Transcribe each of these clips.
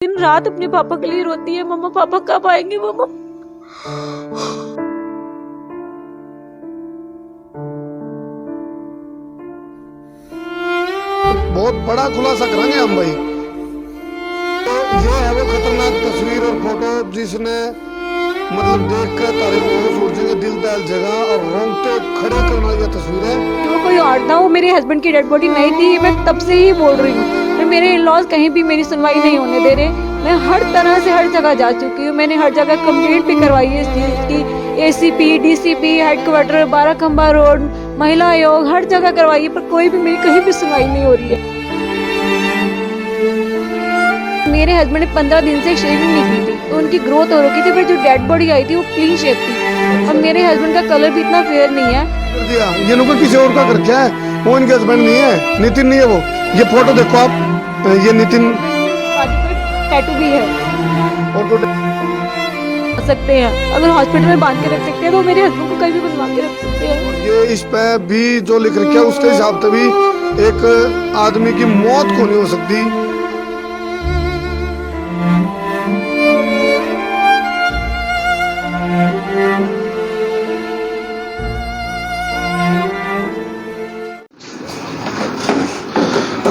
दिन रात अपने पापा के लिए रोती है, मम्मा पापा कब आएंगे मम्मा। बहुत बड़ा खुलासा करेंगे हम भाई। तो ये है वो खतरनाक तस्वीर और फोटो जिसने मतलब देख कर तारीफ होश उड़ जाएंगे, दिल दहल जगह और रोंगटे खड़े करने वाली तस्वीर है। वो कोई और ना हो, मेरे हस्बैंड की डेड बॉडी नहीं थी, मैं तब से ही बोल रही हूँ। पर मेरे इन-लॉज कहीं भी मेरी सुनवाई नहीं होने दे रहे। मैं हर तरह से हर जगह जा चुकी हूँ, मैंने हर जगह कंप्लेंट भी करवाई है इस चीज की। ACP, DCP, headquarter, Barakhamba road, महिला आयोग, हर जगह करवाई है, पर कोई भी मेरी कहीं भी सुनवाई नहीं हो रही है। मेरे हस्बैंड ने 15 दिन से शेविंग नहीं की थी, तो उनकी ग्रोथ हो रखी थी, पर जो डेड बॉडी आई थी वो क्लीन शेव थी। और मेरे हस्बैंड का कलर भी इतना फेयर नहीं है। कर दिया ये लोग किसी और का कर क्या है, वो इनके हस्बैंड नहीं है, नितिन नहीं है वो। ये फोटो देखो आप, ये नितिन टैटू भी है और तो सकते हैं, अगर हॉस्पिटल में बांध के रख सकते हैं तो मेरे हस्बैंड को कहीं भी बनवा के रख सकते हैं। ये इस पे भी जो लिख रखा है उसके हिसाब से भी एक आदमी की मौत को नहीं हो सकती।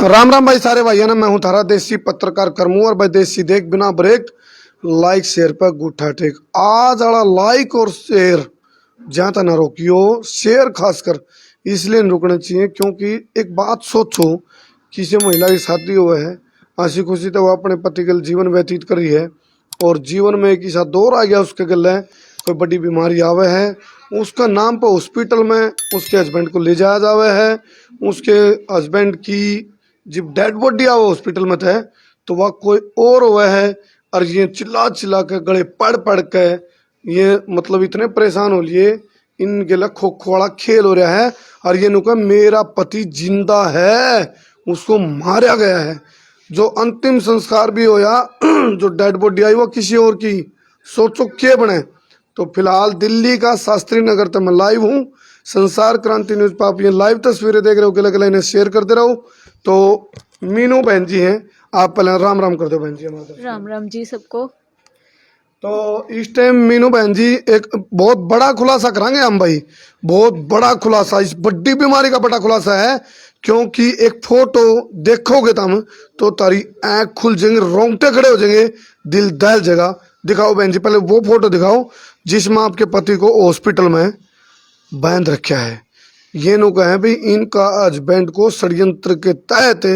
राम राम भाई सारे भाइयों ने, मैं हूं थारा देसी पत्रकार करमू और भाई देसी देख बिना ब्रेक लाइक शेयर पर गुठा टेक। आज वाला लाइक और शेयर जहाँ तक ना रोकियो, शेयर खासकर इसलिए नहीं रुकना चाहिए क्योंकि एक बात सोचो, किसी महिला की शादी हुआ है, हंसी खुशी तो वो अपने पति के जीवन व्यतीत कर रही है और जीवन में एक ही साथ दौर आ गया उसके गले, कोई बड़ी बीमारी आवे है, उसका नाम पर हॉस्पिटल में उसके हस्बैंड को ले जाया जावे है, उसके हस्बैंड की जब डेड बॉडी आवे हॉस्पिटल में थे तो वह कोई और हुआ है और ये चिल्ला चिल्ला के गले पड़ पड़ के ये मतलब इतने परेशान हो लिए, इनके लिए खो खो वाला खेल हो रहा है। और ये नुका मेरा पति जिंदा है, उसको मारा गया है, जो अंतिम संस्कार भी होया जो डेड बॉडी आई वो किसी और की, सोचो क्या बने। तो फिलहाल दिल्ली का शास्त्री नगर तक मैं लाइव हूँ, संसार क्रांति न्यूज पर आप ये लाइव तस्वीरें देख रहे हो, गले गले इन्हें शेयर करते रहो। तो मीनू बहन जी हैं, आप पहले राम राम कर दो बहन जी हमारे। राम राम जी सबको। तो इस टाइम मीनू बहन जी एक बहुत बड़ा खुलासा करांगे हम भाई, बहुत बड़ा खुलासा, इस बड़ी बीमारी का बड़ा खुलासा है क्योंकि एक फोटो देखोगे तुम तो तारी आँख खुल जाएंगे, रोंगटे खड़े हो जाएंगे, दिल दहल जाएगा। दिखाओ बहन जी, पहले वो फोटो दिखाओ जिसमें आपके पति को हॉस्पिटल में बांध रखा है। ये नो कहे भाई इनका हस्बैंड को षड्यंत्र के तहत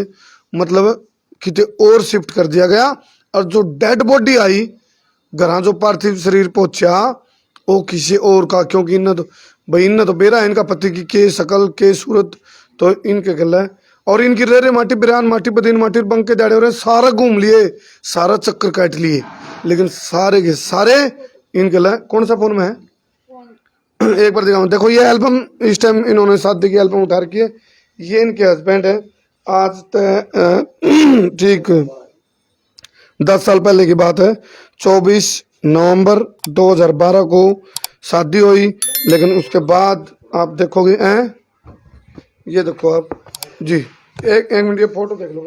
मतलब किते और शिफ्ट कर दिया गया और जो डेड बॉडी आई घर, जो पार्थिव शरीर पहुंचा वो किसी और का, क्योंकि इन्हें तो भाई इन्हें तो बेरा है इनका पति की के शकल के सूरत तो इनके गल है और इनकी रेरे माटी बिरान माटी बदीन माटी बंक के दाड़े हो रहे, सारा घूम लिए, सारा चक्कर काट लिए, लेकिन सारे के सारे इनके लिए कौन सा फोन में है एक बार दिखाऊं। देखो ये एल्बम इस टाइम इन्होंने शादी की एल्बम उतार की है, ये इनके हस्बैंड है। आज ठीक 10 साल पहले की बात है, 24 नवंबर 2012 को शादी हुई, लेकिन उसके बाद आप देखोगे ये देखो आप जी, एक मिनट ये फोटो देख लो।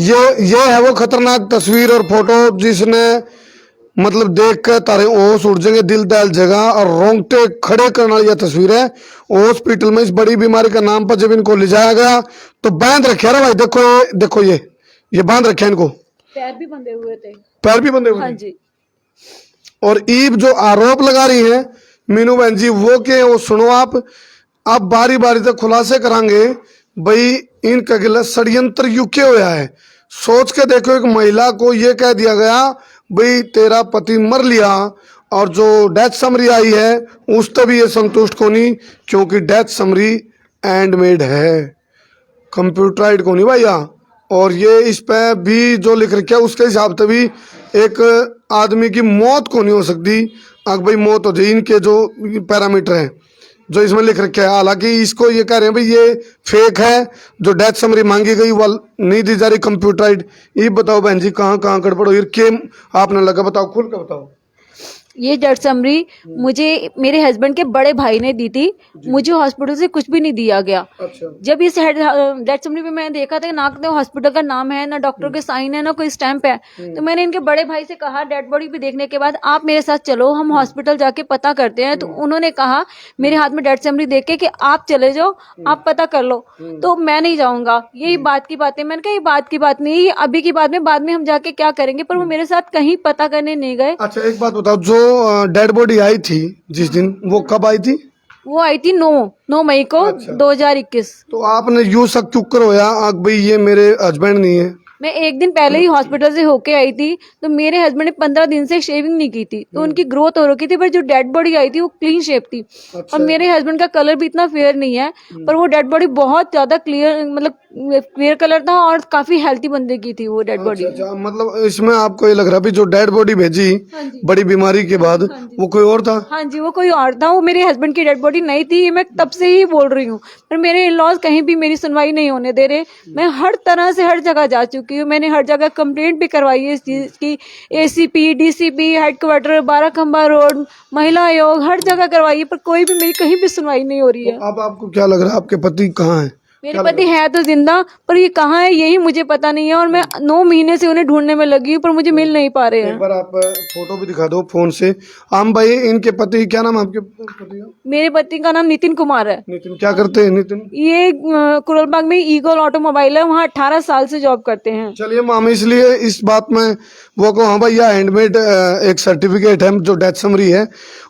ये है वो खतरनाक तस्वीर और फोटो जिसने मतलब देख कर तारे होश उड़ जाएंगे, दिल दहल जगह और रोंगटे खड़े करने वाली तस्वीर है। हॉस्पिटल में इस बड़ी बीमारी का नाम पर जब इनको ले जाया गया तो बांध रखे है भाई, देखो ये बांध रखे इनको, पैर भी बंधे हुए थे, पैर भी बंधे हुए। हाँ जी। और ईब जो आरोप लगा रही है मीनू बहन जी वो के वो सुनो आप बारी बारी तक खुलासे करांगे भाई इनका गिला षड्यंत्र युक्ति होया है। सोच के देखो, एक महिला को ये कह दिया गया भाई तेरा पति मर लिया और जो डेथ समरी आई है उस तक भी ये संतुष्ट को नहीं, क्योंकि डेथ समरी एंडमेड है, कंप्यूटराइड को नहीं भैया। और ये इस पे भी जो लिख रखा है उसके हिसाब से भी एक आदमी की मौत को नहीं हो सकती, अगर भाई मौत हो जाए, इनके जो पैरामीटर हैं जो इसमें लिख रखे हैं। हालांकि इसको ये कह रहे हैं भाई ये फेक है, जो डेथ समरी मांगी गई वो नहीं दी जा रही कंप्यूटराइड। ये बताओ बहन जी कहाँ कहाँ गड़बड़ हो, के आपने लगा बताओ, खुल कर बताओ। ये डेथ समरी मुझे मेरे हस्बैंड के बड़े भाई ने दी थी। मुझे हॉस्पिटल से कुछ भी नहीं दिया गया। अच्छा जब इस डेथ समरी पे मैंने देखा था ना तो हॉस्पिटल का नाम है, ना डॉक्टर के साइन है, ना कोई स्टैंप है, तो मैंने इनके बड़े भाई से कहा डेड बॉडी पे देखने के बाद आप मेरे साथ चलो, हम हॉस्पिटल जाके पता करते हैं। तो उन्होंने कहा मेरे हाथ में डेथ समरी देख के कि आप चले जाओ, आप पता कर लो। तो मैं नहीं जाऊंगा, यही बात की बात है। मैंने कहा ये बात की बात नहीं, ये अभी की बात में, बाद में हम जाके क्या करेंगे। पर वो मेरे साथ कहीं पता करने नहीं गए। अच्छा, एक बात बताओ, जो डेड बॉडी आई थी जिस दिन, वो कब आई थी? वो आई थी 9 मई को, अच्छा। 2021। तो आपने यूं शक क्यों कर होया भाई ये मेरे हस्बैंड नहीं है? मैं एक दिन पहले ही हॉस्पिटल से होके आई थी। तो मेरे हस्बैंड ने 15 दिन से शेविंग नहीं की थी, तो उनकी ग्रोथ हो रखी थी। पर जो डेड बॉडी आई थी वो क्लीन शेप थी। अच्छा। और मेरे हस्बैंड का कलर भी इतना फेयर नहीं है, पर वो डेड बॉडी बहुत ज्यादा क्लियर, मतलब क्लियर कलर था और काफी हेल्थी बंदे की थी वो डेड बॉडी। अच्छा अच्छा, मतलब इसमें आपको ये लग रहा है भी जो डेड बॉडी भेजी हाँ जी। बड़ी बीमारी के बाद, हाँ जी। वो कोई और था? हाँ जी, वो कोई और था। वो मेरे हस्बैंड की डेड बॉडी नहीं थी, ये मैं तब से ही बोल रही हूँ। पर मेरे इन लॉज कहीं भी मेरी सुनवाई नहीं होने दे रहे। मैं हर तरह से हर जगह जा चुकी हूँ। मैंने हर जगह कंप्लेंट भी करवाई है इस चीज की। एसीपी, डीसीपी, हेडक्वार्टर, 12 खंबा रोड, महिला आयोग, हर जगह करवाई है, पर कोई भी मेरी कहीं भी सुनवाई नहीं हो रही है। तो अब आपको क्या लग रहा है, आपके पति कहाँ है? मेरे पति है तो जिंदा, पर ये कहाँ है यही मुझे पता नहीं है। और मैं 9 महीने से उन्हें ढूंढने में लगी हूँ, पर मुझे मिल नहीं पा रहे एक हैं। बार आप फोटो भी दिखा दो फोन से। आम भाई, इनके पति, क्या नाम है आपके पति का? मेरे पति का नाम नितिन कुमार है। नितिन, क्या करते हैं नितिन? ये कुरलबाग में ईगल ऑटोमोबाइल है, वहाँ 18 साल से जॉब करते हैं। चलिए माम, इसलिए इस बात में वो को हाँ भाई यह हैंडमेड एक सर्टिफिकेट है जो डेथ समरी है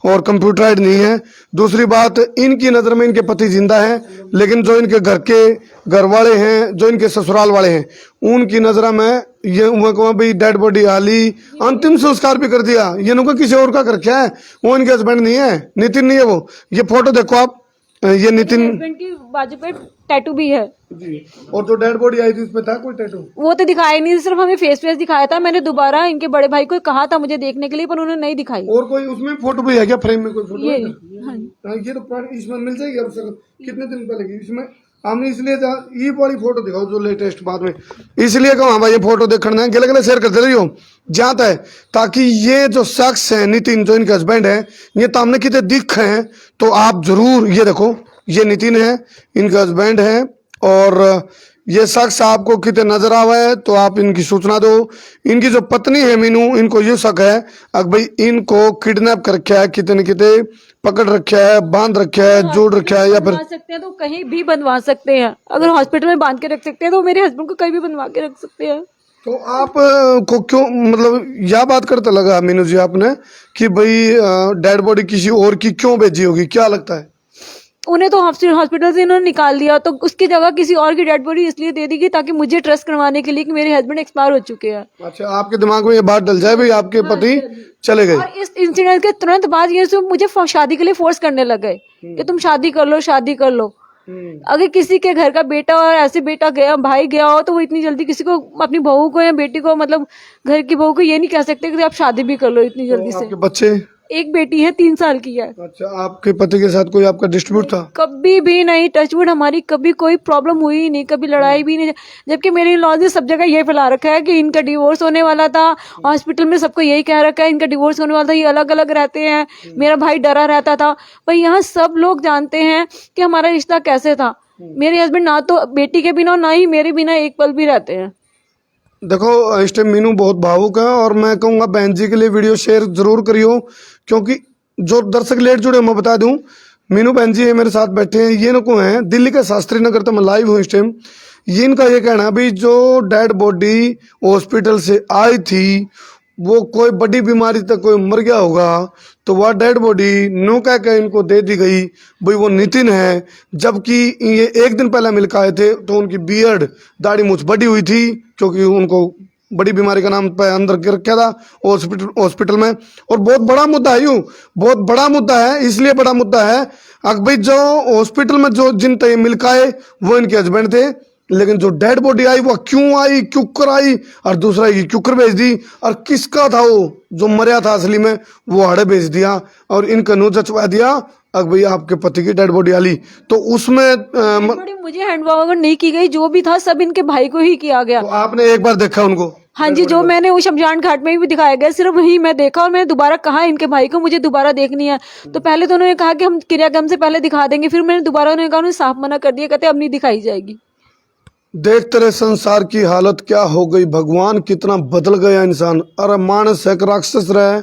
और कंप्यूटराइड नहीं है। दूसरी बात, इनकी नज़र में इनके पति जिंदा है, लेकिन जो इनके घर के घर वाले हैं, जो इनके ससुराल वाले हैं, उनकी नज़र में ये वो को भाई डेड बॉडी आली, अंतिम संस्कार भी कर दिया। ये नुका किसी और का कर क्या है, वो इनके हस्बैंड नहीं है, नितिन नहीं है वो। ये फोटो देखो आप, ये नितिन हस्बैंड की बाजू पे टैटू भी है जी। और जो डेड बॉडी आई थी उसपे था कोई टैटू? वो तो दिखाया नहीं, सिर्फ हमें फेस दिखाया था। मैंने दोबारा इनके बड़े भाई को कहा था मुझे देखने के लिए, पर उन्होंने नहीं दिखाई। और कोई उसमें फोटो भी है क्या, फ्रेम में कोई फोटो ये है? हाँ। हाँ, ये तो इसमें मिल जाएगी अब सर, कितने दिन पहले की इसमें हमने, इसलिए ये वाली फोटो दिखाओ जो लेटेस्ट बाद में, इसलिए कहूँ हाँ भाई ये फोटो देखना है, गले गले शेयर करते रहियो जाता है, ताकि ये जो शख्स है नितिन, जो इनके हस्बैंड है, ये तो हमने कितने दिख हैं। तो आप जरूर ये देखो, ये नितिन है, इनका हस्बैंड है, और ये शख्स आपको कितने नजर आवा है तो आप इनकी सूचना दो। इनकी जो पत्नी है मीनू, इनको ये शक है अब भाई इनको किडनैप कर रखा है, कितने कितने पकड़ रखा है, बांध रखा है, जोड़ रखा है, या फिर बनवा सकते हैं तो कहीं भी बनवा सकते हैं। अगर हॉस्पिटल में बांध के रख सकते हैं तो मेरे हस्बैंड को कहीं भी बनवा के रख सकते हैं। तो आप को क्यों, मतलब यह बात करते लगा मीनू जी आपने कि भाई डेड बॉडी किसी और की क्यों भेजी होगी, क्या लगता है? उन्हें तो हॉस्पिटल से इन्होंने निकाल दिया, तो उसकी जगह किसी और की डेड बॉडी इसलिए दे दी गई ताकि मुझे ट्रस्ट करवाने के लिए कि मेरे हस्बैंड एक्सपायर हो चुके हैं। अच्छा, आपके दिमाग में ये बात डल जाए भाई आपके पति चले गए। और इस इंसिडेंट के तुरंत बाद ये सब मुझे शादी के लिए फोर्स करने लग गए कि तुम शादी कर लो, शादी कर लो। अगर किसी के घर का बेटा और ऐसे बेटा गया, भाई गया हो, तो वो इतनी जल्दी किसी को, अपनी बहू को या बेटी को, मतलब घर की बहू को ये नहीं कह सकते कि आप शादी भी कर लो इतनी जल्दी से। आपके बच्चे? एक बेटी है, 3 साल की है। अच्छा, आपके पति के साथ कोई आपका डिस्ट्रीब्यूट था? कभी भी नहीं, टचवुड, हमारी कभी कोई प्रॉब्लम हुई ही नहीं, कभी लड़ाई भी नहीं। जबकि मेरे लॉ ने सब जगह ये फैला रखा है कि इनका डिवोर्स होने वाला था, हॉस्पिटल में सबको यही कह रखा है इनका डिवोर्स होने वाला था, ये अलग अलग रहते हैं, मेरा भाई डरा रहता था। पर यहाँ सब लोग जानते हैं कि हमारा रिश्ता कैसे था। मेरे हस्बैंड ना तो बेटी के बिना, ना ही मेरे बिना एक पल भी रहते हैं। देखो, इस टाइम मीनू बहुत भावुक है, और मैं कहूँगा बहन जी के लिए वीडियो शेयर जरूर करियो, क्योंकि जो दर्शक लेट जुड़े मैं बता दूं, मीनू बहन जी है मेरे साथ बैठे हैं, ये नको हैं दिल्ली के शास्त्री नगर, तो मैं लाइव हूँ इस टाइम। ये इनका ये कहना है भाई जो डेड बॉडी हॉस्पिटल से आई थी वो कोई बड़ी बीमारी तक कोई मर गया होगा, तो वह डेड बॉडी नो कह के इनको दे दी गई भाई वो नितिन है। जबकि ये एक दिन पहले मिल के आए थे तो उनकी बियर्ड, दाढ़ी मूछ बड़ी हुई थी, क्योंकि उनको बड़ी बीमारी का नाम पे अंदर गिर रखा था हॉस्पिटल में। और बहुत बड़ा मुद्दा है, यूँ बहुत बड़ा मुद्दा है, इसलिए बड़ा मुद्दा है अगर भाई जो हॉस्पिटल में जो जिन तय मिल के आए वो इनके हस्बैंड थे, लेकिन जो डेड बॉडी आई वो क्यों आई, क्यों कर आई, और दूसरा ये क्यों कर भेज दी, और किसका था वो जो मरिया था असली में, वो हड़े भेज दिया और इनका नू जचवा दिया अगर भाई आपके पति की डेड बॉडी आली। तो उसमें बड़ी मुझे हैंड ओवर नहीं की गई, जो भी था सब इनके भाई को ही किया गया। तो आपने एक बार देखा उनको? हाँ जी, जो मैंने वो शमशान घाट में भी दिखाया गया, सिर्फ वही मैं देखा और मैंने दोबारा कहा इनके भाई को मुझे दोबारा देखनी है। तो पहले तो उन्होंने कहा कि हम क्रियाक्रम से पहले दिखा देंगे, फिर मैंने दोबारा उन्होंने कहा, उन्होंने साफ मना कर दिया, कहते अब नहीं दिखाई जाएगी। देखते रहे संसार की हालत क्या हो गई, भगवान कितना बदल गया इंसान। अरे मानस है कि राक्षस रहे।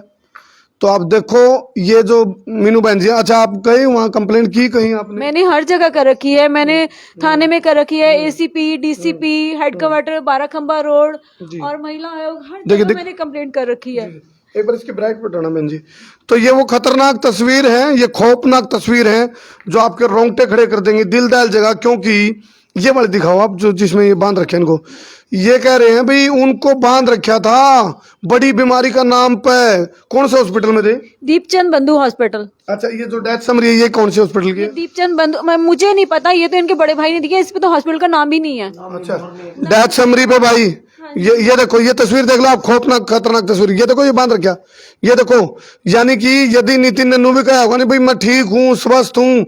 तो आप देखो ये जो मीनू बहन जी, अच्छा आप गए वहाँ कंप्लेंट की कहीं आपने? मैंने हर जगह कर रखी है, मैंने थाने में कर रखी है, ACP, DCP, headquarter, Barakhamba road और महिला आयोग, हर जगह मैंने कंप्लेंट कर रखी है। एक बार इसकी ब्राइट पर बहन जी। तो ये वो खतरनाक तस्वीर है, ये खौफनाक तस्वीर है जो आपके रोंगटे खड़े कर देंगे, दिल दहल जगह। क्योंकि ये वाले दिखाओ आप, जो जिसमें ये बांध रखे इनको। ये कह रहे हैं भाई उनको बांध रखा था बड़ी बीमारी का नाम पे। कौन से हॉस्पिटल में थे? दीपचंद बंधु हॉस्पिटल। अच्छा, ये जो डेथ समरी है ये कौन से हॉस्पिटल की है? दीपचंद बंधु, मुझे नहीं पता, ये तो इनके बड़े भाई ने दिया, इस पे तो हॉस्पिटल का नाम ही नहीं है। अच्छा, डेथ समरी पे भाई ये देखो, ये तस्वीर देख लो आप, खौफनाक खतरनाक तस्वीर। ये देखो ये बांध रखा, ये देखो। यानी कि यदि नितिन ने नू भी कहा होगा नहीं भाई मैं ठीक हूँ, स्वस्थ हूँ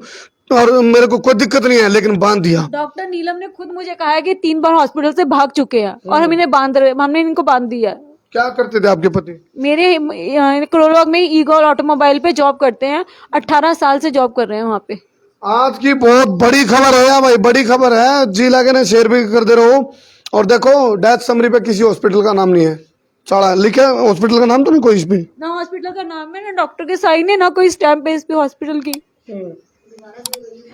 और मेरे को कोई दिक्कत नहीं है, लेकिन बांध दिया। डॉक्टर नीलम ने खुद मुझे कहा है कि 3 बार हॉस्पिटल से भाग चुके हैं और हमने इनको बांध दिया। क्या करते थे आपके पति? मेरे क्रोलॉग में ईगल ऑटोमोबाइल पे जॉब करते हैं, 18 साल से जॉब कर रहे हैं वहाँ पे। आज की बहुत बड़ी खबर है भाई, बड़ी खबर है, जी लगे ने शेयर भी कर दे रहे हो। और देखो डेथ समरी पे किसी हॉस्पिटल का नाम नहीं है, चढ़ा लिखे हॉस्पिटल का नाम तो नहीं कोई इसमें, ना हॉस्पिटल का नाम है, ना डॉक्टर के साइन है, ना कोई स्टैम्प है इस पे हॉस्पिटल की।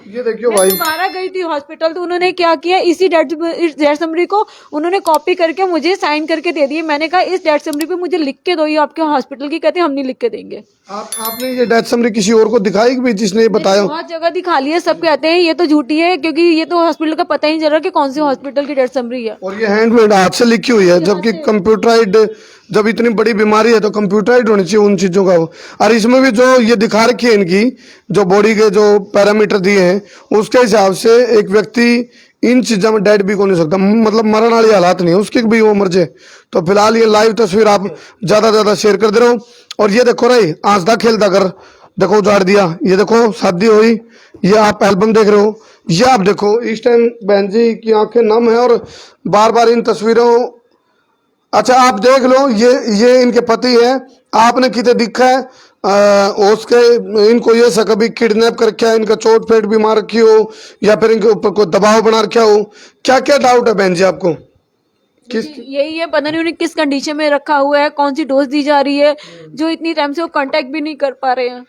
ये देखियो मैं भाई। दोबारा गई थी हॉस्पिटल, तो उन्होंने क्या किया, इसी डेथ समरी को उन्होंने कॉपी करके मुझे साइन करके दे दिए। मैंने कहा इस डेथ समरी पे मुझे लिख के दो ये आपके हॉस्पिटल की, कहते हैं हम नहीं लिख के देंगे। आपने ये डेथ समरी किसी और को दिखाई कि जिसने ये बताया? बहुत जगह दिखा लिया, सब कहते हैं ये तो झूठी है, क्योंकि ये तो हॉस्पिटल का पता ही नहीं चल रहा कि कौन से हॉस्पिटल की डेथ समरी है। और ये हैंडमेड हाथ से लिखी हुई है, जबकि कंप्यूटराइज्ड, जब इतनी बड़ी बीमारी है तो कंप्यूटराइज्ड होनी चाहिए उन चीजों का। और इसमें भी जो ये दिखा रखी है इनकी जो बॉडी के जो पैरामीटर दिए हैं उसके हिसाब से एक व्यक्ति इन चीजों में डेड भी हो नहीं सकता, मतलब मरण वाली हालात नहीं है उसकी भी वो मर जाए। तो फिलहाल ये लाइव तस्वीर आप ज्यादा ज्यादा शेयर कर दे रहे हो। और ये देखो रही हंसदा खेलता कर, देखो उजाड़ दिया। ये देखो शादी हुई, ये आप एल्बम देख रहे हो। ये आप देखो इस टाइम बहन जी की आंखें नम है और बार बार इन तस्वीरों। अच्छा आप देख लो, ये इनके पति है, आपने कितने दिखा है उसके, इनको ये सा कभी किडनैप कर रखा है, इनका चोट पेट भी मार रखी हो या फिर इनके ऊपर कोई दबाव बना रखा हो, क्या क्या डाउट है बहन जी आपको? किस यही है, पता नहीं उन्हें किस कंडीशन में रखा हुआ है, कौन सी डोज दी जा रही है, जो इतनी टाइम से वो कांटेक्ट भी नहीं कर पा रहे हैं,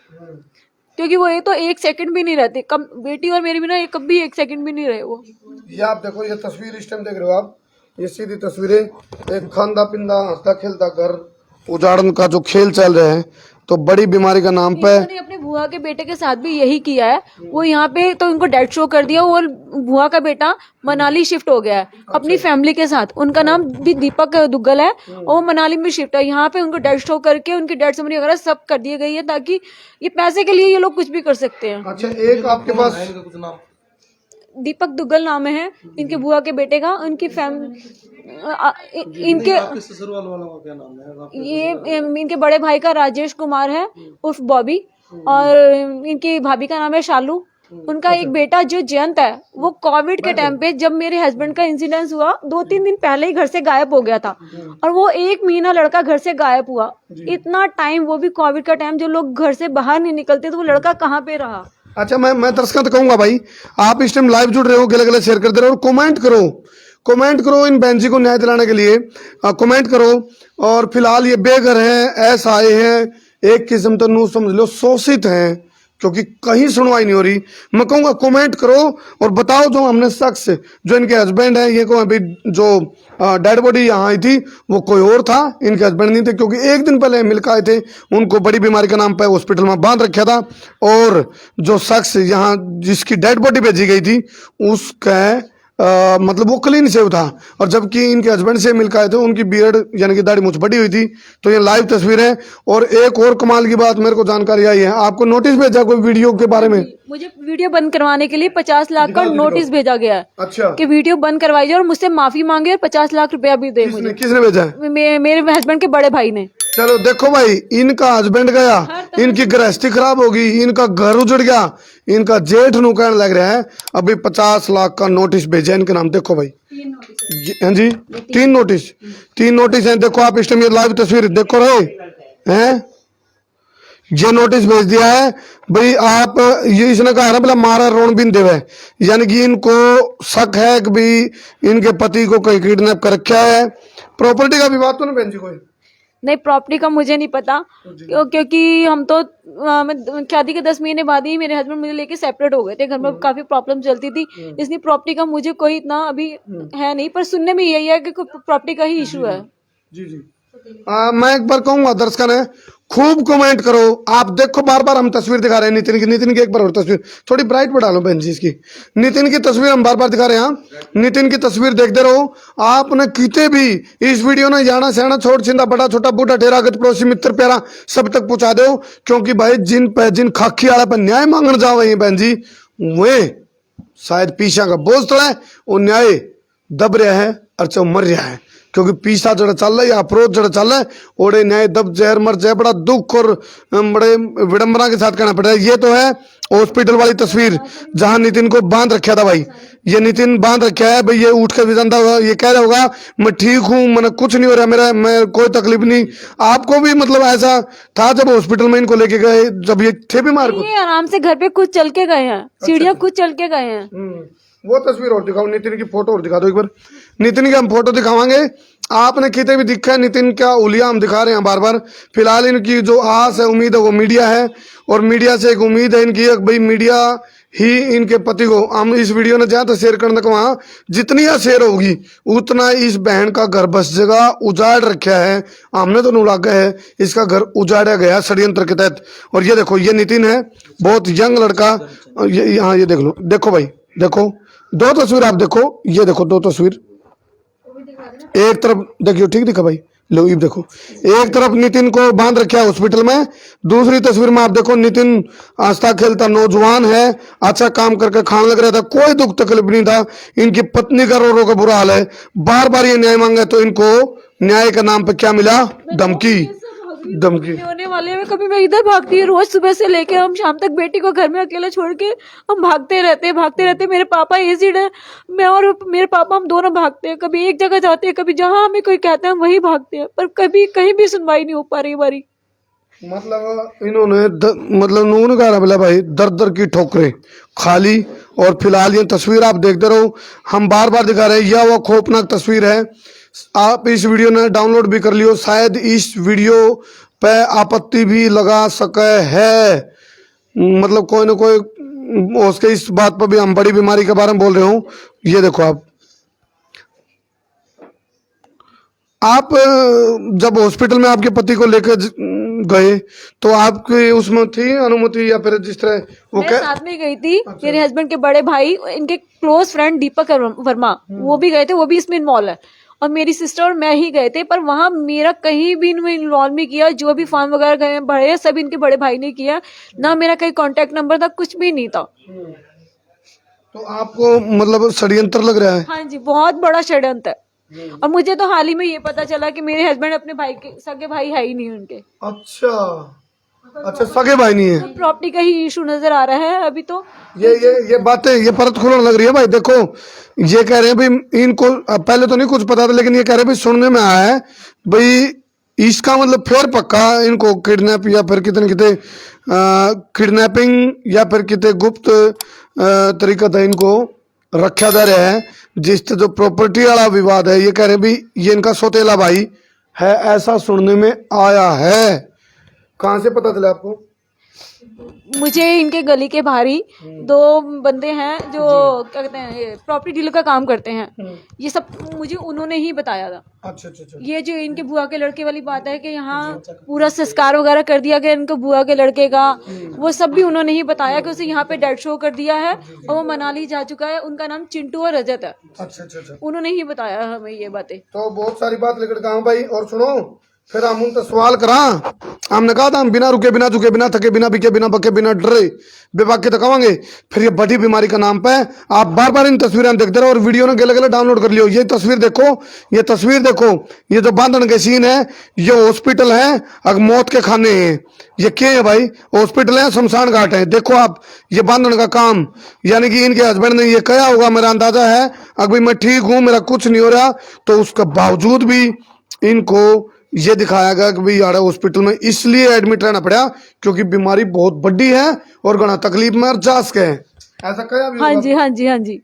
क्योंकि वो ये तो 1 सेकंड भी नहीं रहते। कम बेटी और मेरी भी ना, ये कभी 1 सेकंड भी नहीं रहे वो। ये आप देखो, ये तस्वीर इस टाइम देख रहे हो आप, ये सीधी तस्वीरें, एक खांदा पिंदा हंसता खेलता घर उजाड़न का जो खेल चल रहे हैं। तो बड़ी बीमारी का नाम पे इन्होंने अपने बुआ के बेटे के साथ भी यही किया है। वो यहाँ पे तो उनको डेथ शो कर दिया और बुआ का बेटा मनाली शिफ्ट हो गया है अपनी फैमिली के साथ। उनका नाम भी दीपक दुग्गल है और वो मनाली में शिफ्ट है। यहाँ पे उनको डेथ शो करके उनकी डेथ समरी वगैरह सब कर दी गई है, ताकि ये पैसे के लिए ये लोग कुछ भी कर सकते हैं। अच्छा, एक आपके पास दीपक दुग्गल नाम है इनके बुआ के बेटे का। उनकी इनके ये इनके बड़े भाई का राजेश कुमार है उर्फ बॉबी, और इनकी भाभी का नाम है शालू। उनका एक बेटा जो जयंत है, वो कोविड के टाइम पे जब मेरे हस्बैंड का इंसिडेंस हुआ 2-3 दिन पहले ही घर से गायब हो गया था, और वो 1 महीना लड़का घर से गायब हुआ। इतना टाइम, वो भी कोविड का टाइम, जो लोग घर से बाहर नहीं निकलते, तो वो लड़का कहाँ पे रहा। अच्छा, मैं दर्शकों तो कहूंगा भाई, आप इस टाइम लाइव जुड़ रहे हो, गले गले शेयर कर दे रहे हो और कमेंट करो इन बहन जी को न्याय दिलाने के लिए, कमेंट करो। और फिलहाल ये बेघर हैं, ऐसा आए हैं, एक किस्म तो नू समझ लो शोषित हैं, क्योंकि कहीं सुनवाई नहीं हो रही। मैं कहूँगा कमेंट करो और बताओ जो हमने शख्स जो इनके हस्बैंड है, ये को अभी जो डेड बॉडी यहाँ आई थी वो कोई और था, इनके हस्बैंड नहीं थे, क्योंकि 1 दिन पहले मिल के आए थे, उनको बड़ी बीमारी का नाम पे हॉस्पिटल में बांध रखा था। और जो शख्स यहाँ जिसकी डेड बॉडी भेजी गई थी उसका मतलब वो क्लीन सेव था, और जबकि इनके हस्बैंड से मिल के आए थे, उनकी बियर्ड यानी कि दाढ़ी मूछ बड़ी हुई थी। तो ये लाइव तस्वीर है। और एक और कमाल की बात मेरे को जानकारी आई है, आपको नोटिस भेजा कोई वीडियो के बारे में? मुझे वीडियो बंद करवाने के लिए 50 लाख का नोटिस भेजा गया है। अच्छा, कि वीडियो बंद करवाई जाए और मुझसे माफी मांगे और 50 लाख रुपया भी दे मुझे। किसने भेजा है? मेरे हस्बैंड के बड़े भाई ने। चलो देखो भाई, इनका हस्बैंड गया, इनकी गृहस्थी खराब होगी, इनका घर उजड़ गया, इनका जेठ नु कहने लग रहा है अभी 50 लाख का नोटिस भेजा इनके नाम। देखो भाई, हाँ जी, 3 नोटिस हैं। देखो आप इस टाइम ये लाइव तस्वीर देखो रहे हैं, ये नोटिस भेज दिया है भाई आप, ये इसने कहा ना बोला मारा रोन बिन देवे, यानी कि इनको शक है कि भाई इनके पति को कहीं किडनैप कर रखा है। प्रॉपर्टी का विवाद तो नहीं बहन जी कोई? नहीं, प्रॉपर्टी का मुझे नहीं पता क्योंकि हम तो शादी के 10 महीने बाद ही मेरे हस्बैंड मुझे लेके सेपरेट हो गए थे। घर में काफी प्रॉब्लम चलती थी, इसलिए प्रॉपर्टी का मुझे कोई इतना अभी है नहीं, पर सुनने में यही है कि प्रॉपर्टी का ही इशू है। जी जी। मैं एक बार कहूंगा दर्शकों ने खूब कमेंट करो। आप देखो बार बार हम तस्वीर दिखा रहे हैं नितिन की एक बार और तस्वीर थोड़ी ब्राइट बढ़ा लो बहन जी इसकी। नितिन की तस्वीर हम बार बार दिखा रहे हैं, नितिन की तस्वीर देखते रहो। आपने किते भी इस वीडियो ने जाना सहना छोड़ छिंदा बड़ा छोटा बूढ़ा ढेरा गत पड़ोसी मित्र प्यारा सब तक पहुंचा दो, क्योंकि भाई जिन खाकी वाला पर न्याय मांगने जाओ वही बहन जी वे शायद पीछा का बोझ तो है, वो न्याय दब रहा है और चौ मर रहा है, क्योंकि पीछा जड़ा चल रहा है या अप्रोच जड़ा चल रहा है ओड़े न्याय दब जहर मर जाए। बड़ा दुख और बड़े विडंबना के साथ कहना पड़ रहा है। ये तो है हॉस्पिटल वाली तस्वीर जहां नितिन को बांध रखा था भाई, ये नितिन बांध रखा है भाई, ये उठ कर भी जानता होगा, ये कह रहा होगा मैं ठीक हूँ, मैंने कुछ नहीं हो रहा मेरा, मैं कोई तकलीफ नहीं। आपको भी मतलब ऐसा था जब हॉस्पिटल में इनको लेके गए, जब ये थे बीमार को? ये आराम से घर पे खुद चल के गए हैं, सीढ़ियाँ खुद चल के गए हैं। वो तस्वीर और दिखाओ, नितिन की फोटो और दिखा दो एक बार। नितिन की हम फोटो दिखावांगे, आपने कितने भी दिखा है नितिन का उलिया हम दिखा रहे हैं बार बार। फिलहाल इनकी जो आस है उम्मीद है वो मीडिया है, और मीडिया से एक उम्मीद है इनकी भाई मीडिया ही इनके पति को, हम इस वीडियो ने जहाँ तो शेयर करने को वहाँ जितनी शेयर होगी उतना इस बहन का घर बस जगह उजाड़ रखा है, हमने तो नुलागा है, इसका घर उजाड़ा गया षड्यंत्र के तहत। और ये देखो ये नितिन है, बहुत यंग लड़का, यहाँ ये देख लो, देखो भाई देखो दो तस्वीर आप देखो, ये देखो दो तस्वीर, एक तरफ देखियो ठीक दिखा भाई, लो ये देखो एक तरफ नितिन को बांध रखा है हॉस्पिटल में, दूसरी तस्वीर में आप देखो नितिन हंसता खेलता नौजवान है, अच्छा काम करके खाने लग रहा था, कोई दुख तकलीफ नहीं था। इनकी पत्नी का रो रो का बुरा हाल है, बार बार ये न्याय मांगे तो इनको न्याय के नाम पे क्या मिला? धमकी। होने वाले में कभी मैं इधर भागती है, रोज सुबह से लेके हम शाम तक बेटी को घर में अकेला छोड़ के हम भागते रहते। मेरे पापा एसिड है, मैं और मेरे पापा हम दोनों भागते हैं, कभी एक जगह जाते हैं, कभी जहाँ हमें कोई कहता है हम वहीं भागते हैं, पर कभी कहीं भी सुनवाई नहीं हो पा रही हमारी। मतलब इन्होंने मतलब नून का बोला भाई दर दर की ठोकरें खाली। और फिलहाल ये तस्वीर आप देखते रहो, हम बार बार दिखा रहे हैं, यह वो खौफनाक तस्वीर है। आप इस वीडियो ने डाउनलोड भी कर लियो, शायद इस वीडियो पे आपत्ति भी लगा सके है, मतलब कोई ना कोई उसके इस बात पर भी हम बड़ी बीमारी के बारे में बोल रहे हूँ। ये देखो आप जब हॉस्पिटल में आपके पति को लेकर गए तो आपकी उसमें थी अनुमति या फिर जिस तरह वो मैं साथ में गई थी, मेरे हस्बैंड के बड़े भाई इनके क्लोज फ्रेंड दीपक वर्मा वो भी गए थे, वो भी इसमें इन्वॉल्व है, और मेरी सिस्टर और मैं ही गए थे, पर वहां मेरा कहीं भी इन्वॉल्व नहीं किया, जो भी फॉर्म वगैरह गए भरे सब इनके बड़े भाई ने किया, ना मेरा कहीं कांटेक्ट नंबर था, कुछ भी नहीं था। तो आपको मतलब षड्यंत्र लग रहा है? हाँ जी, बहुत बड़ा षड्यंत्र है। और मुझे तो हाल ही में ये पता चला कि मेरे हस्बैंड अपने भाई के सगे भाई है ही नहीं उनके। अच्छा सगे भाई नहीं है, प्रॉपर्टी का ही इशू नजर आ रहा है अभी तो। ये बातें ये परत खुलने लग रही है भाई। देखो ये कह रहे हैं भाई इनको पहले तो नहीं कुछ पता था, लेकिन ये कह रहे हैं भाई सुनने में आया है भाई इसका मतलब फिर पक्का इनको किडनैप या फिर कितने किडनैपिंग या फिर कितने गुप्त तरीका था इनको रखा जा रहा है, जिससे जो प्रॉपर्टी वाला विवाद है, ये कह रहे हैं भाई ये इनका सौतेला भाई है, ऐसा सुनने में आया है। कहाँ से पता चला आपको? मुझे इनके गली के बाहर ही 2 बंदे हैं जो क्या कहते हैं प्रॉपर्टी डीलर का काम करते हैं, ये सब मुझे उन्होंने ही बताया था। अच्छा। ये जो इनके बुआ के लड़के वाली बात है कि यहाँ पूरा संस्कार वगैरह कर दिया गया इनको बुआ के लड़के का, वो सब भी उन्होंने ही बताया कि उसे यहाँ पे डेड शो कर दिया है और वो मनाली जा चुका है। उनका नाम चिंटू और रजत है। अच्छा। उन्होंने ही बताया हमें ये बातें। तो बहुत सारी बात लेकर कहा भाई। और सुनो फिर हम उनसे सवाल करा, हमने कहा था हम बिना रुके बिना झुके बिना थके बिना बिके बिना बके बिना डरे बेबाक के तकावांगे। फिर ये बड़ी बीमारी का नाम पे आप बार बार इन तस्वीरें देखते रहो और वीडियो ने गले गले डाउनलोड कर लियो। ये तस्वीर देखो, ये तस्वीर देखो, ये जो बांधन के सीन है, ये हॉस्पिटल है, अगर मौत के खाने हैं। ये क्या है भाई? हॉस्पिटल है, शमशान घाट है। देखो आप, ये बांधन का काम, यानी कि इनके हस्बैंड ने ये कहा होगा, मेरा अंदाजा है, अगर मैं ठीक हूं, मेरा कुछ नहीं हो रहा, तो उसके बावजूद भी इनको ये दिखाया गया कि भाई यार हॉस्पिटल में इसलिए एडमिट रहना पड़ा क्योंकि बीमारी बहुत बड़ी है और घना तकलीफ में और जास के है। ऐसा कहा भी हाँ होगा? जी, हाँ जी, हाँ जी,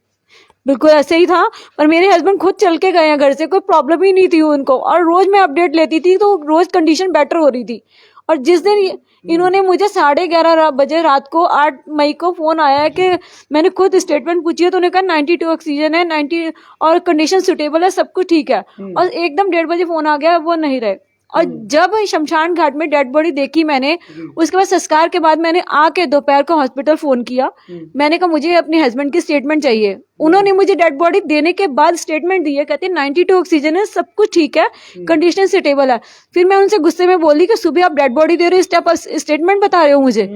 बिल्कुल ऐसे ही था। पर मेरे हस्बैंड खुद चल के गए हैं घर से, कोई प्रॉब्लम ही नहीं थी उनको, और रोज मैं अपडेट लेती थी तो रोज कंडीशन बेटर हो रही थी। और जिस दिन इन्होंने मुझे 11:30 बजे रात को 8 मई को फोन आया है कि मैंने खुद स्टेटमेंट पूछी है तो उन्होंने कहा 92 ऑक्सीजन है, 90 और कंडीशन सुटेबल है, सब कुछ ठीक है। और एकदम 1:30 बजे फोन आ गया, वो नहीं रहे। और जब शमशान घाट में डेड बॉडी देखी मैंने, उसके बाद संस्कार के बाद मैंने आके दोपहर को हॉस्पिटल फोन किया। मैंने कहा मुझे अपने हस्बैंड की स्टेटमेंट चाहिए। उन्होंने मुझे डेड बॉडी देने के बाद स्टेटमेंट दी है, कहते हैं 92 ऑक्सीजन है, सब कुछ ठीक है, कंडीशन स्टेबल है। फिर मैं उनसे गुस्से में बोली कि सुबह आप डेड बॉडी दे रहे हो, स्टेटमेंट बता रहे हो मुझे।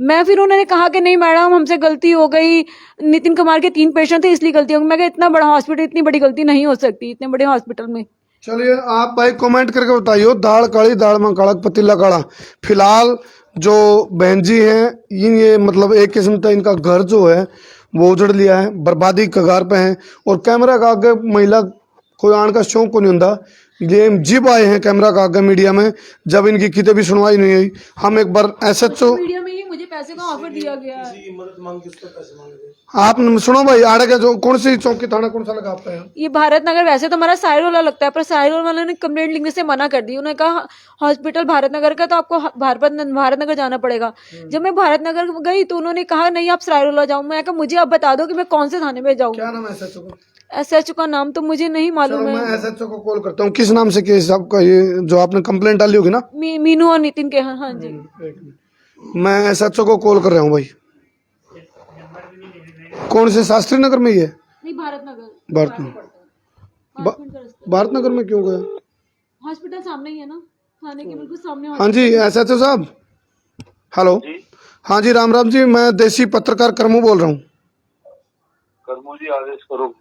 मैं फिर उन्होंने कहा कि नहीं मैडम, हमसे गलती हो गई, नितिन कुमार के 3 पेशेंट थे इसलिए गलती हो गई। मैं कहा इतना बड़ा हॉस्पिटल, इतनी बड़ी गलती नहीं हो सकती इतने बड़े हॉस्पिटल में। चलिए आप भाई कमेंट करके बताइए, दाल काली दाल में काला पतीला काला। फिलहाल जो बहन जी हैं, ये मतलब एक किस्म का इनका घर जो है वो उजड़ लिया है, बर्बादी कगार पे है। और कैमरा का आगे महिला कोई आने का शौक को नहीं होता। ये जिब आए हैं कैमरा का आगे मीडिया में, जब इनकी कितने भी सुनवाई नहीं हुई। हम एक बार SHO मीडिया में ही मुझे पैसे का ऑफर दिया गया है। आप सुनो भाई, आड़े का जो कौन सी चौकी थाना कौन सा लगा आपका है? ये भारत नगर, वैसे तो हमारा साहिल वाला लगता है, पर साहिल वाला ने कंप्लेंट लिखने से मना कर दी। उन्होंने कहा हॉस्पिटल भारत नगर का, तो आपको भारत नगर जाना पड़ेगा। जब मैं भारत नगर गई तो उन्होंने कहा नहीं आप साहिल वाला जाओ। मैं कहा मुझे आप बता दो कि मैं कौन से थाने में जाऊँ। क्या नाम है SHO का? SHO का नाम तो मुझे नहीं मालूम चलो है। मैं SHO को कॉल करता हूँ। किस नाम से केस आपका, ये जो आपने कंप्लेंट डाली होगी ना? मीनू और नितिन के। हाँ जी, एक मिनट, मैं SHO को कॉल कर रहा हूँ भाई। कौन से शास्त्री नगर में ही है? नहीं, भारत नगर। भारत नगर में क्यों गया? हॉस्पिटल सामने ही है ना, थाने के बिल्कुल सामने। हाँ जी SHO साहब, हेलो। हाँ जी राम राम जी, मैं देसी पत्रकार करमू बोल रहा हूँ। करमू जी आदेश करो।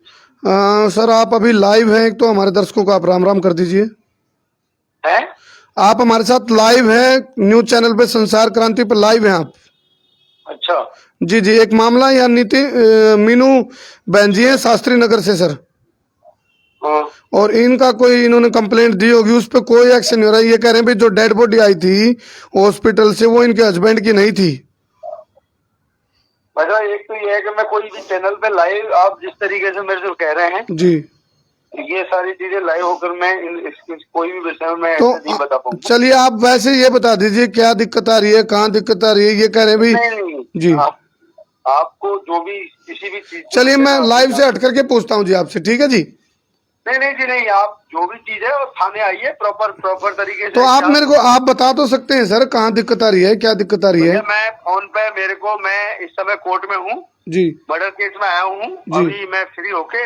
सर आप अभी लाइव हैं, एक तो हमारे दर्शकों को आप राम राम कर दीजिए। हैं? आप हमारे साथ लाइव हैं, न्यूज चैनल पे संसार क्रांति पे लाइव हैं आप। अच्छा जी जी, एक मामला यहाँ मीनू बहन जी है शास्त्री नगर से सर, हाँ। और इनका कोई इन्होंने कंप्लेंट दी होगी, उस पर कोई एक्शन नहीं हो रहा है। ये कह रहे हैं भाई जो डेड बॉडी आई थी हॉस्पिटल से वो इनके हस्बैंड की नहीं थी। अच्छा, एक तो ये है कि मैं कोई भी चैनल पे लाइव, आप जिस तरीके से मेरे से कह रहे हैं जी, ये सारी चीजें लाइव होकर मैं कोई भी विषय में मैं तो ऐसे नहीं बता पाऊंगा। चलिए आप वैसे ये बता दीजिए क्या दिक्कत आ रही है, कहाँ दिक्कत आ रही है। ये कह रहे हैं भाई नहीं, जी, आपको जो भी किसी भी चीज, चलिए मैं लाइव से हट करके पूछता हूँ जी आपसे, ठीक है जी? नहीं जी नहीं, आप जो भी चीज है वो थाने आइए प्रॉपर तरीके से। तो आप मेरे को आप बता तो सकते हैं सर कहाँ दिक्कत आ रही है, क्या दिक्कत आ रही है? मैं फोन पे मैं इस समय कोर्ट में हूँ जी, मर्डर केस में आया हूँ अभी, मैं फ्री होके,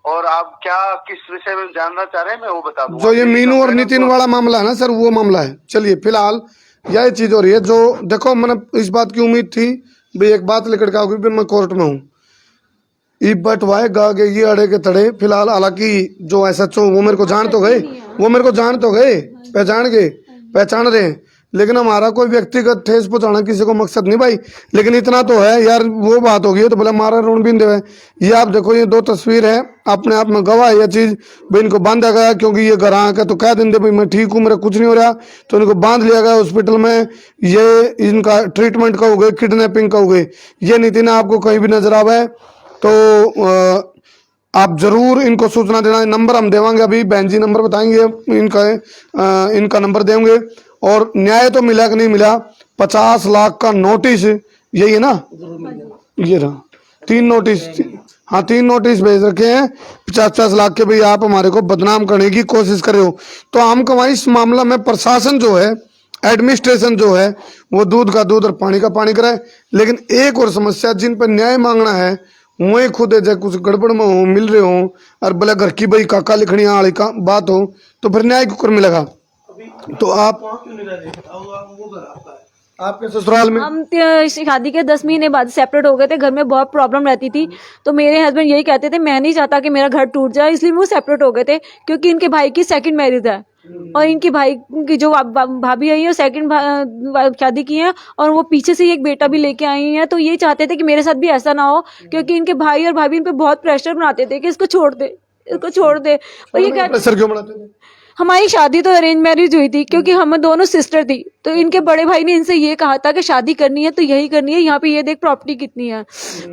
और आप क्या किस विषय में जानना चाह रहे हैं मैं वो बता दूंगा। जो ये मीनू और नितिन वाला मामला है ना सर, वो मामला है। चलिए फिलहाल यह चीज हो रही है जो देखो, मैंने इस बात की उम्मीद थी भाई एक बात लेकर के आओगी, मैं कोर्ट में हूँ ई बट वाए गा के ये अड़े के तड़े। फिलहाल हालांकि जो SHO वो मेरे को जान तो गए, पहचान रहे हैं, लेकिन हमारा कोई व्यक्तिगत ठेस पहुंचाना किसी को मकसद नहीं भाई। लेकिन इतना तो है यार, वो बात होगी तो बोला मारा ऋण बिंदु है। ये आप देखो, ये 2 तस्वीर है, अपने आप में गवाह है ये चीज भाई। इनको बांधा गया क्योंकि ये घर आके तो कह देंगे भाई मैं ठीक हूँ, मेरा कुछ नहीं हो रहा, तो इनको बांध लिया गया हॉस्पिटल में। ये इनका ट्रीटमेंट का हो गए, किडनैपिंग का हो गए। ये नितिन आपको कहीं भी नजर आवे तो आप जरूर इनको सूचना देना। नंबर हम देवांगे, अभी बहन जी नंबर बताएंगे इनका नंबर देंगे। और न्याय तो मिला कि नहीं मिला, 50 लाख का नोटिस, यही है ना, ये रहा 3 नोटिस, हाँ 3 नोटिस भेज रखे हैं 50 लाख के, भाई आप हमारे को बदनाम करने की कोशिश कर रहे हो। तो हम कमाई इस मामला में प्रशासन जो है, एडमिनिस्ट्रेशन जो है, वो दूध का दूध और पानी का पानी कराए। लेकिन एक और समस्या, जिन पर न्याय मांगना है वही खुद है कुछ गड़बड़ में हो, मिल रहे हो, और भले घर की भाई काका लिखनी वाली का बात हो, तो फिर न्याय क्यों कर मिलेगा? तो आप वहाँ क्यों नहीं रह रहे? वो घर आपका है, आपके ससुराल में? हम शादी के 10 महीने बाद सेपरेट हो गए थे। घर में बहुत प्रॉब्लम रहती थी, तो मेरे हस्बैंड यही कहते थे मैं नहीं चाहता कि मेरा घर टूट जाए, इसलिए वो सेपरेट हो गए थे। क्योंकि इनके भाई की सेकंड मैरिज है और इनके भाई की जो भाभी आई है सेकंड शादी की है, और वो पीछे से एक बेटा भी लेके आई हैं। तो ये चाहते थे कि मेरे साथ भी ऐसा ना हो, क्योंकि इनके भाई और भाभी इन पे बहुत प्रेशर बनाते थे कि इसको छोड़ दे, इसको छोड़ दे। और ये कहते प्रेशर क्यों बढ़ाते थे? हमारी शादी तो अरेंज मैरिज हुई थी, क्योंकि हम दोनों सिस्टर थी। तो इनके बड़े भाई ने इनसे ये कहा था कि शादी करनी है तो यही करनी है, यहाँ पे ये देख प्रॉपर्टी कितनी है।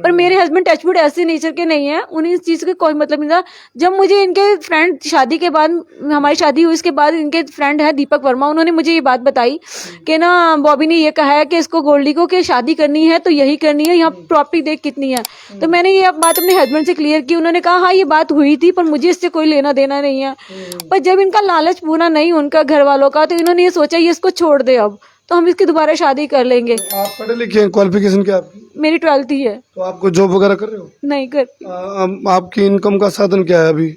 पर मेरे हस्बैंड टचवुड ऐसे नेचर के नहीं है, उन्हें इस चीज़ का कोई मतलब नहीं था। जब मुझे इनके फ्रेंड शादी के बाद, हमारी शादी हुई उसके बाद, इनके फ्रेंड है दीपक वर्मा, उन्होंने मुझे ये बात बताई कि ना बॉबी ने ये कहा है कि इसको गोल्डी को कि शादी करनी है तो यही करनी है, यहाँ प्रॉपर्टी देख कितनी है। तो मैंने ये बात अपने हस्बैंड से क्लियर की। उन्होंने कहा हाँ ये बात हुई थी, पर मुझे इससे कोई लेना देना नहीं है। पर जब इनका लालच पूरा नहीं उनका घर वालों का, तो इन्होंने ये सोचा ये इसको छोड़ दे, अब तो हम इसकी दोबारा शादी कर लेंगे। आप पढ़े लिखे हैं? क्वालिफिकेशन क्या आपकी? मेरी 12th ही है। तो आप कोई जॉब वगैरह कर रहे हो? नहीं कर, आपकी इनकम का साधन क्या है अभी?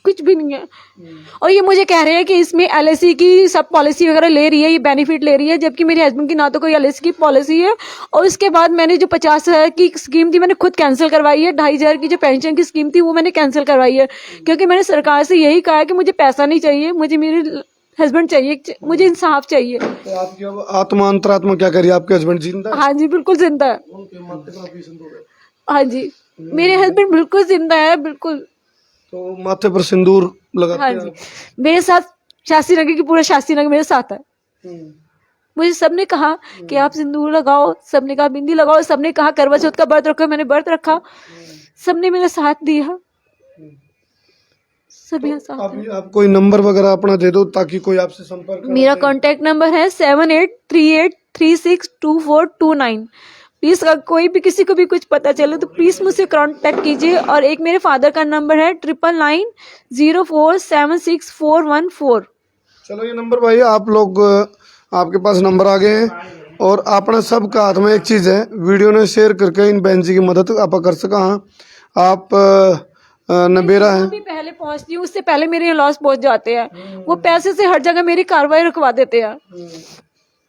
कुछ भी नहीं है। और ये मुझे कह रहे हैं कि इसमें LIC की सब पॉलिसी वगैरह ले रही है, ये बेनिफिट ले रही है, जबकि मेरे हस्बैंड की ना तो कोई LIC की पॉलिसी है। और उसके बाद मैंने जो 50,000 की स्कीम थी मैंने खुद कैंसिल करवाई है। 2,500 की जो पेंशन की स्कीम थी वो मैंने कैंसिल करवाई है, क्योंकि मैंने सरकार से यही कहा है कि मुझे पैसा नहीं चाहिए, मुझे मेरे हस्बैंड चाहिए, मुझे इंसाफ चाहिए। तो आपकी अब आत्मा अंतरात्मा क्या कह रही है? आपके हस्बैंड जिंदा है? हाँ जी बिल्कुल जिंदा है। हाँ जी मेरे हस्बैंड बिल्कुल जिंदा है, बिल्कुल। तो माथे पर सिंदूर लगाते हाँ हैं जी आप? मेरे साथ शास्त्री नगर की पूरा शास्त्री नगर मेरे साथ है। मुझे सबने कहा कि आप सिंदूर लगाओ, सबने कहा बिंदी लगाओ, सबने कहा करवा चौथ का व्रत रखो, मैंने व्रत रखा, सबने मेरा साथ दिया, सभी साथ हैं। अभी आप कोई नंबर वगैरह अपना दे दो ताकि कोई आपसे संपर्क कर मेरा सके। कांटेक्ट नंबर है 7838362429। प्लीज अगर कोई भी किसी को भी कुछ पता चले तो प्लीज मुझसे कांटेक्ट कीजिए। और एक मेरे फादर का नंबर है 9990476414। चलो ये नंबर भाई आप लोग, आपके पास नंबर आ गए हैं। और अपने सब का हाथ में एक चीज़ है, वीडियो ने शेयर करके इन बहन जी की मदद आप कर सका। आप नबेरा है, भी पहले पहुंचती हूँ, उससे पहले मेरे लॉस पहुंच जाते हैं। वो पैसे से हर जगह मेरी कार्रवाई रखवा देते हैं।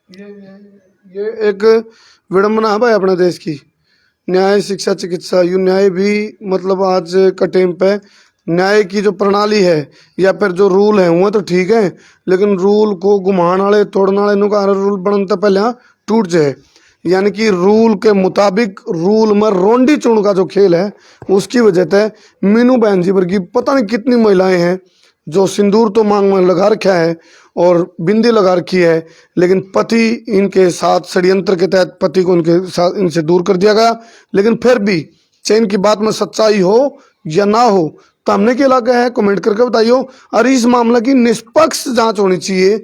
ये एक विडम्बना है भाई अपने देश की। न्याय शिक्षा चिकित्सा यू न्याय भी मतलब आज का टाइम पे न्याय की जो प्रणाली है या फिर जो रूल है वो तो ठीक है, लेकिन रूल को घुमान वाले तोड़ने वाले नु का रूल बनता पहले टूट जाए। यानी कि रूल के मुताबिक रूल में रोंडी चूर्ण का जो खेल है उसकी वजह से मीनू बहन जी वर्गी पता नहीं कितनी महिलाएं हैं जो सिंदूर तो मांग में लगा रखा है और बिंदी लगा रखी है, लेकिन पति इनके साथ षड्यंत्र के तहत पति को इनके साथ इनसे दूर कर दिया गया। लेकिन फिर भी चाहे इनकी बात में सच्चाई हो या ना हो तो हमने क्या लगा है कमेंट करके बताइयो। और इस मामले की निष्पक्ष जांच होनी चाहिए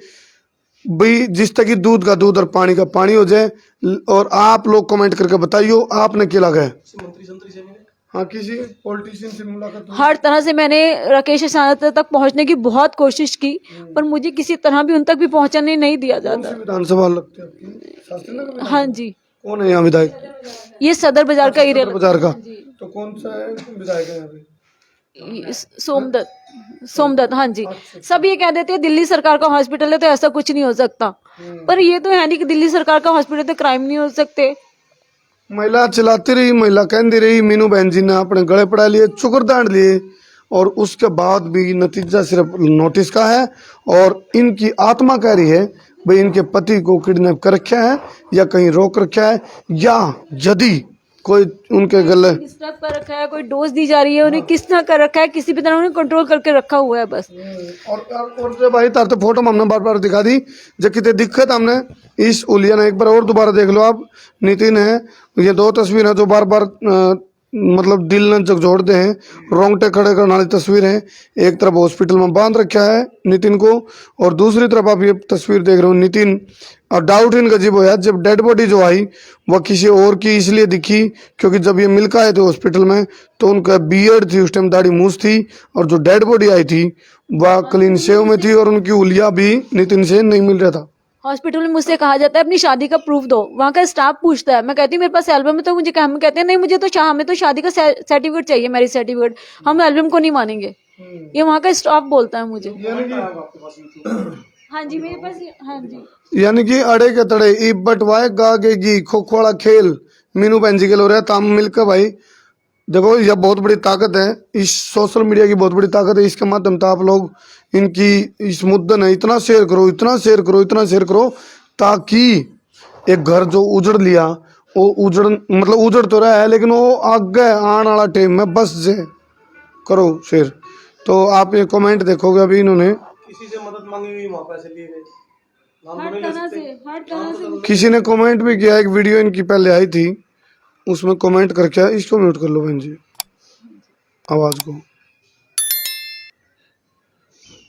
भाई, जिस तक कि दूध का दूध और पानी का पानी हो जाए। और आप लोग कमेंट करके बताइयो आपने क्या लगा है। हाँ किसी पॉलिटिशियन से मुलाकात हुई? हर तरह से मैंने राकेश अस्थाना तक पहुंचने की बहुत कोशिश की, पर मुझे किसी तरह भी उन तक भी पहुंचने नहीं दिया कौन जाता। सी विधानसभा लगती है आपकी? शास्त्री नगर में? हाँ जी कौन है यहाँ विधायक? ये सदर बाजार का एरिया बाजार का। तो कौन सा है विधायक है यहाँ पे? सोमदत्त। हाँ जी सब ये कह देते हैं दिल्ली सरकार का हॉस्पिटल है तो ऐसा कुछ नहीं हो सकता, पर ये तो है नहीं कि दिल्ली सरकार का हॉस्पिटल तो क्राइम नहीं हो सकते। महिला चलाती रही, महिला कहती रही, मीनू बहन जी ने अपने गले पड़ा लिए, चुकर दांड लिए और उसके बाद भी नतीजा सिर्फ नोटिस का है। और इनकी आत्मा कह रही है भाई इनके पति को किडनैप कर रखा है या कहीं रोक रखा है, या यदि कोई उनके गले डिस्टर्ब कर रखा है, कोई डोज दी जा रही है, उन्हें किस तरह कर रखा है, किसी भी तरह उन्हें कंट्रोल करके रखा हुआ है बस। और जो भाई तार तो फोटो हमने बार बार दिखा दी जो कितने दिक्कत हमने इस उलिया ने एक बार और दोबारा देख लो आप। नितिन है, ये दो तस्वीर है जो बार बार मतलब दिल ने झकझोड़ते हैं, रोंगटे खड़े करने वाली तस्वीर है। एक तरफ हॉस्पिटल में बांध रखा है नितिन को और दूसरी तरफ आप ये तस्वीर देख रहे हो नितिन। और डाउट इनका जीव है जब डेड बॉडी जो आई वह किसी और की इसलिए दिखी क्योंकि जब ये मिलकर आए थे हॉस्पिटल में तो उनका बियर्ड थी, उस टाइम दाढ़ी मूछ थी, और जो डेड बॉडी आई थी वह क्लीन शेव में थी और उनकी उलिया भी नितिन से नहीं मिल रहा था। हॉस्पिटल में मुझसे कहा जाता है अपनी शादी का प्रूफ दो, वहाँ का स्टाफ पूछता है, मैं कहती हूँ मेरे पास एल्बम है, तो मुझे हम कहते हैं नहीं मुझे तो हमें तो शादी का सर्टिफिकेट चाहिए, मैरिज सर्टिफिकेट, हम एल्बम को नहीं मानेंगे। ये वहाँ का स्टाफ बोलता है मुझे। यानी कि हाँ जी मेरे पास हाँ जी यानी कि अड़े के तड़े ई बटवाए गागेगी खोखवाड़ा खेल मीनू बहन जी के लो रहे ताम मिलकर भाई। देखो यह बहुत बड़ी ताकत है, इस सोशल मीडिया की बहुत बड़ी ताकत है। इसके माध्यम से आप लोग इनकी इस मुद्दे है इतना शेयर करो, इतना शेयर करो, इतना शेयर करो, ताकि एक घर जो उजड़ लिया वो उजड़ मतलब उजड़ तो रहा है लेकिन वो आगे आने वाला टाइम में बस जे करो शेयर। तो आप ये कमेंट देखोगे अभी इन्होंने किसी से मदद मांगी हुई वहाँ पैसे लिए गए, हर तरह से किसी ने कमेंट भी किया, एक वीडियो इनकी पहले आई थी उसमें कमेंट करके इसको म्यूट कर लो बहन जी आवाज को,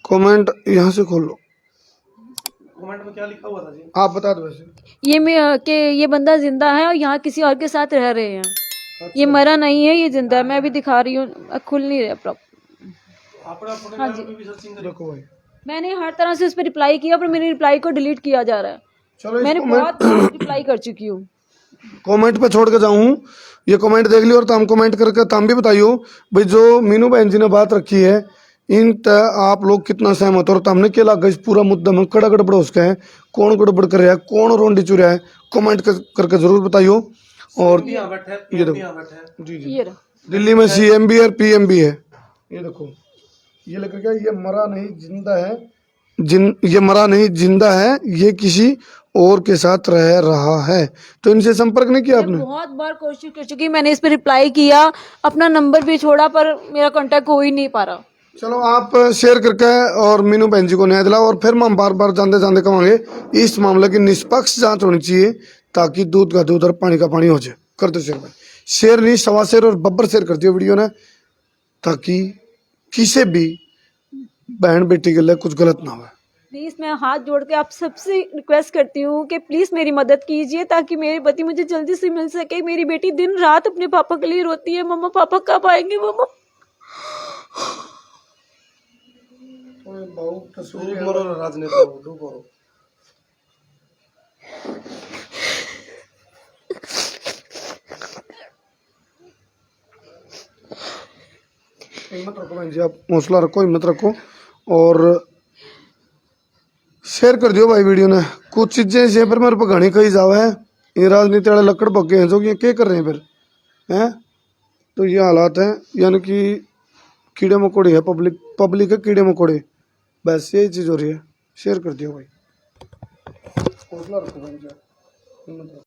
कमेंट यहाँ से खोल लो। कमेंट में क्या लिखा हुआ था जी? आप बता दो वैसे। ये मैं कि ये बंदा जिंदा है और यहाँ किसी और के साथ रह रहे हैं। ये मरा नहीं है, ये जिंदा है। मैं अभी दिखा रही हूँ, खुल नहीं रहा प्रॉपर। आपने अपने हाँ लेवल पे भी सर्चिंग करी? देखो भाई मैंने हर तरह से उस पर रिप्लाई किया पर मेरी रिप्लाई को डिलीट किया जा रहा है। चलो मैंने बहुत रिप्लाई कर चुकी हूँ। कमेंट पे छोड़ के जाऊँ, ये कमेंट देख लियो और तुम कमेंट करके तुम भी बताइयो भाई जो मीनू बहन जी ने बात रखी है इन तक आप लोग कितना सहमत हो और तुमने क्या लगा इस पूरा मुद्दा में कड़ा गड़बड़ उसका है, कौन गड़बड़ कर रहा है, कौन रोंडी चुरा है, कमेंट करके जरूर बताइयो। और यहाँ बैठे हैं, ये देखो यहाँ बैठे हैं। जी जी ये रहा। दिल्ली में CM भी है PM भी है। ये देखो ये लग क्या, ये मरा नहीं जिंदा है, ये मरा नहीं जिंदा है, ये किसी और के साथ रह रहा है। तो इनसे संपर्क नहीं किया आपने? बहुत बार कोशिश कर चुकी, मैंने इस पे रिप्लाई किया, अपना नंबर भी छोड़ा पर मेरा कांटेक्ट हो ही नहीं पा रहा। चलो आप शेयर करके और मीनू बहन जी को न्याय दिलाओ और फिर हम बार बार जानते जानते कहेंगे इस मामले की निष्पक्ष जांच होनी चाहिए ताकि दूध का दूध और पानी का पानी हो जाए। कर दो शेयर भाई, शेयर नहीं सवा शेयर और बब्बर शेयर कर दियो वीडियो ने, ताकि किसी भी बहन बेटी के लिए कुछ गलत ना हो। प्लीज मैं हाथ जोड़ के आप सबसे रिक्वेस्ट करती हूँ कि प्लीज मेरी मदद कीजिए ताकि मेरे पति मुझे जल्दी से मिल सके। मेरी बेटी दिन रात अपने पापा के लिए रोती है, मम्मा पापा कब आएंगे मम्मा। मरो ना राजनेता हो, डूबो रहो। हिम्मत रखो बहन जी, आप हौसला रखो, हिम्मत रखो और शेयर कर दियो भाई वीडियो ने। कुछ चीजें ऐसी पर मेरे पर घनी कही जावा है, ये राजनीति वाले लकड़ पक्के हैं जो कि क्या कर रहे हैं फिर हैं। तो ये हालात हैं, यानी कि कीड़े मकोड़े है, पब्लिक है कीड़े मकोड़े, बस यही चीज हो रही है। शेयर कर दियो भाई, हौसला रखो बहन जी, हिम्मत रखो।